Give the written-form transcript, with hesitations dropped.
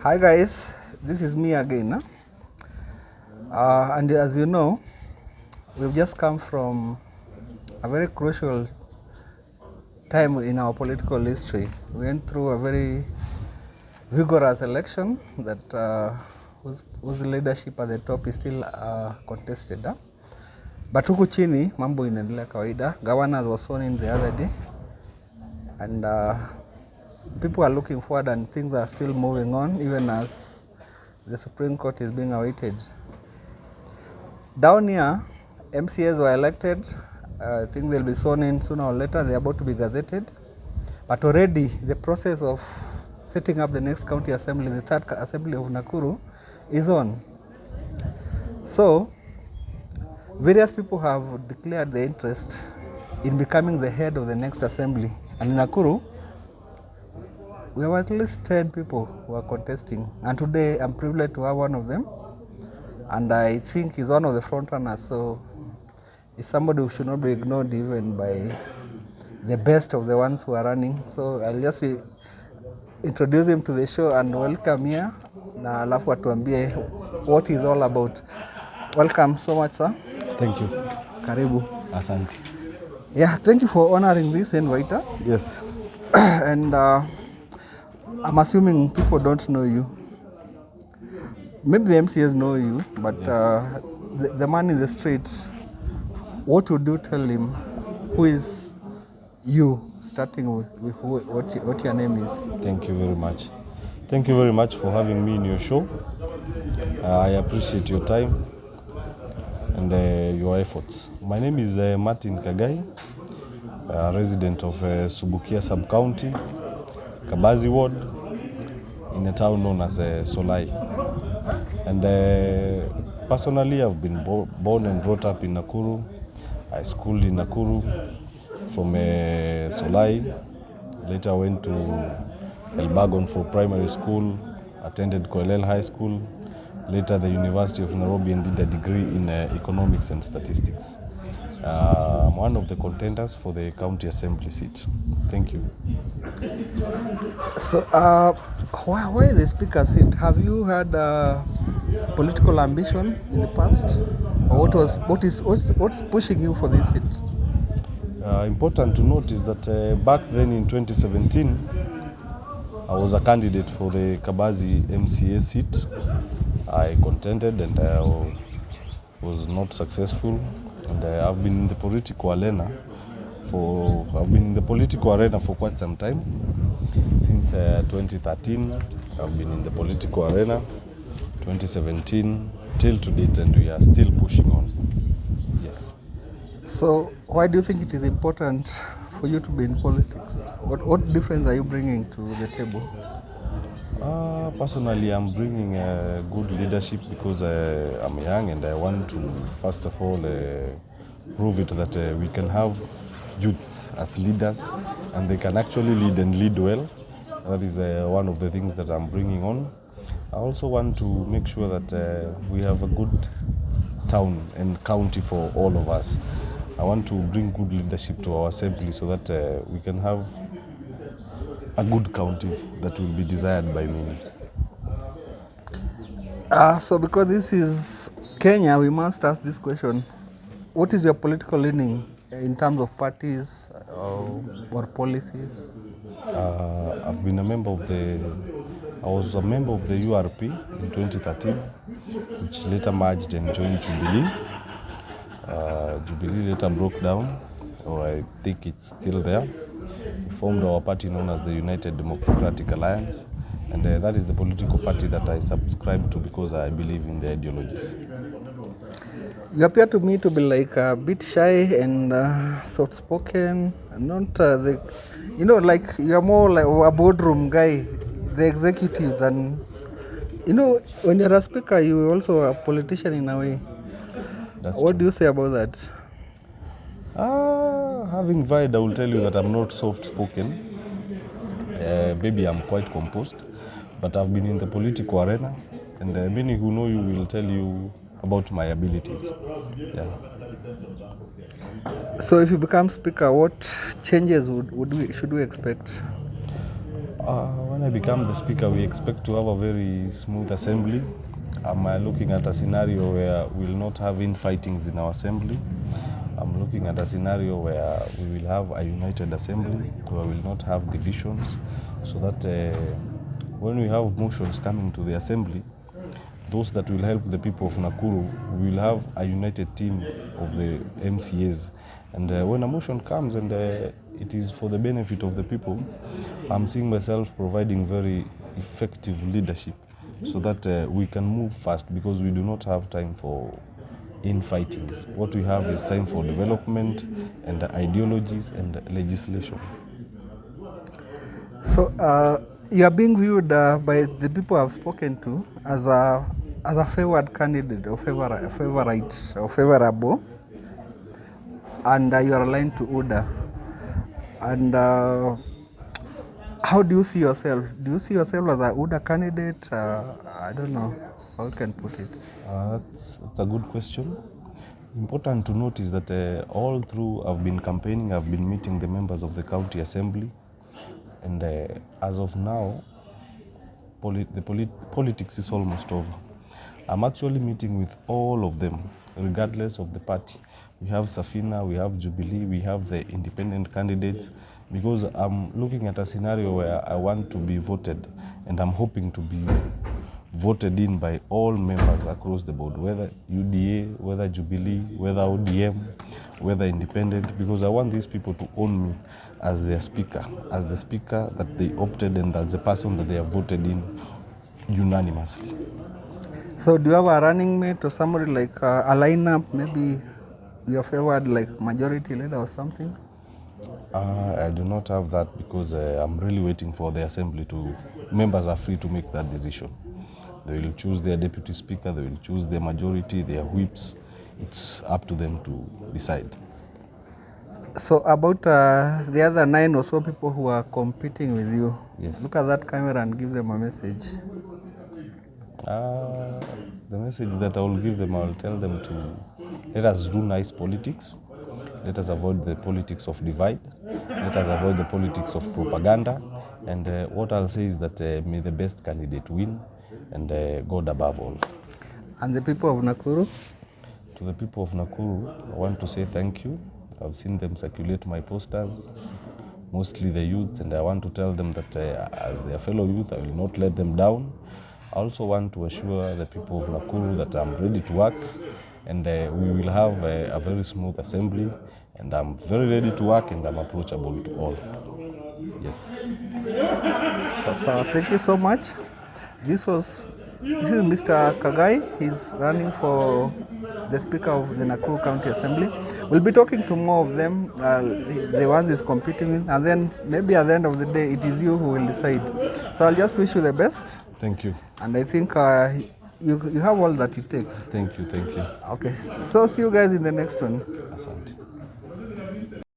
Hi guys, this is me again. And as you know, we've just come from a very crucial time in our political history. We went through a very vigorous election that whose leadership at the top is still contested. But huku chini mambo inaendelea kawaida. Governors was sworn in the other day, and people are looking forward and things are still moving on even as the Supreme Court is being awaited. Down here, MCAs were elected. I think they'll be sworn in sooner or later. They're about to be gazetted. But already the process of setting up the next county assembly, the third assembly of Nakuru, is on. So, various people have declared their interest in becoming the head of the next assembly. And in Nakuru, we have at least 10 people who are contesting. And today, I'm privileged to have one of them. And I think he's one of the front runners. So, he's somebody who should not be ignored even by the best of the ones who are running. So, I'll just introduce him to the show and welcome here. Na alafu atuambie what he's all about. Welcome so much, sir. Thank you. Karibu. Asante. Yeah, thank you for honoring this invite. Yes. And I'm assuming people don't know you. Maybe the MCAs know you, but yes. The man in the street, what would you tell him? Who is you, starting with what your name is? Thank you very much. Thank you very much for having me in your show. I appreciate your time and your efforts. My name is Martin Kagai, a resident of Subukia Sub-County, Kabazi Ward, in a town known as Solai. And personally, I've been born and brought up in Nakuru. I schooled in Nakuru from Solai. Later went to Elbagon for primary school, attended Koelel High School, later the University of Nairobi, and did a degree in economics and statistics. I'm one of the contenders for the county assembly seat. Thank you. So, why the speaker seat? Have you had political ambition in the past, or what's pushing you for this seat? Important to note is that back then in 2017, I was a candidate for the Kabazi MCA seat. I contended and was not successful. And I've been in the political arena for quite some time. Since 2013, I've been in the political arena. 2017 till to date, and we are still pushing on. Yes. So, why do you think it is important for you to be in politics? What difference are you bringing to the table? Personally, I'm bringing good leadership because I'm young and I want to, first of all, prove it that we can have youths as leaders and they can actually lead and lead well. That is one of the things that I'm bringing on. I also want to make sure that we have a good town and county for all of us. I want to bring good leadership to our assembly so that we can have a good county that will be desired by many. So because this is Kenya, we must ask this question. What is your political leaning in terms of parties or policies? I've been a member of I was a member of the URP in 2013, which later merged and joined Jubilee. Jubilee later broke down, or I think it's still there. We formed our party known as the United Democratic Alliance, and that is the political party that I subscribe to because I believe in the ideologies. You appear to me to be like a bit shy and soft-spoken, not like you're more like a boardroom guy, the executive than, when you're a speaker, you're also a politician in a way. That's what true. do you say about that? Having vied, I will tell you that I'm not soft-spoken. Maybe I'm quite composed, but I've been in the political arena, and many who know you will tell you about my abilities. Yeah. So if you become speaker, what changes should we expect? When I become the Speaker, we expect to have a very smooth assembly. I'm looking at a scenario where we will not have infightings in our assembly. I'm looking at a scenario where we will have a united assembly, where we will not have divisions, so that when we have motions coming to the assembly, those that will help the people of Nakuru, we will have a united team of the MCAs. And when a motion comes and it is for the benefit of the people, I'm seeing myself providing very effective leadership so that we can move fast, because we do not have time for infightings. What we have is time for development and ideologies and legislation. So you are being viewed by the people I've spoken to as a favored candidate or favorite or favorable, and you are aligned to UDA. And how do you see yourself? Do you see yourself as a UDA candidate? I don't know how I can put it. That's a good question. Important to note is that all through I've been campaigning, I've been meeting the members of the County Assembly, and as of now, politics is almost over. I'm actually meeting with all of them, regardless of the party. We have Safina, we have Jubilee, we have the independent candidates, because I'm looking at a scenario where I want to be voted, and I'm hoping to be voted in by all members across the board, whether UDA, whether Jubilee, whether ODM, whether independent, because I want these people to own me as their speaker, as the speaker that they opted and as the person that they have voted in unanimously. So do you have a running mate or somebody like a lineup, maybe your favored like majority leader or something? I do not have that, because I'm really waiting for the assembly members are free to make that decision. They will choose their deputy speaker, they will choose their majority, their whips. It's up to them to decide. So about the other 9 or so people who are competing with you, yes. Look at that camera and give them a message. The message that I will give them, I will tell them to let us do nice politics. Let us avoid the politics of divide. Let us avoid the politics of propaganda. And what I'll say is that may the best candidate win, and God above all. And the people of Nakuru? To the people of Nakuru, I want to say thank you. I've seen them circulate my posters, mostly the youth, and I want to tell them that as their fellow youth, I will not let them down. I also want to assure the people of Nakuru that I'm ready to work, and we will have a very smooth assembly, and I'm very ready to work, and I'm approachable to all. Yes. So thank you so much. This is Mr. Kagai. He's running for the Speaker of the Nakuru County Assembly. We'll be talking to more of them, the ones he's competing with, and then maybe at the end of the day, it is you who will decide. So I'll just wish you the best. Thank you. And I think you have all that it takes. Thank you, thank you. Okay, so see you guys in the next one. Asante.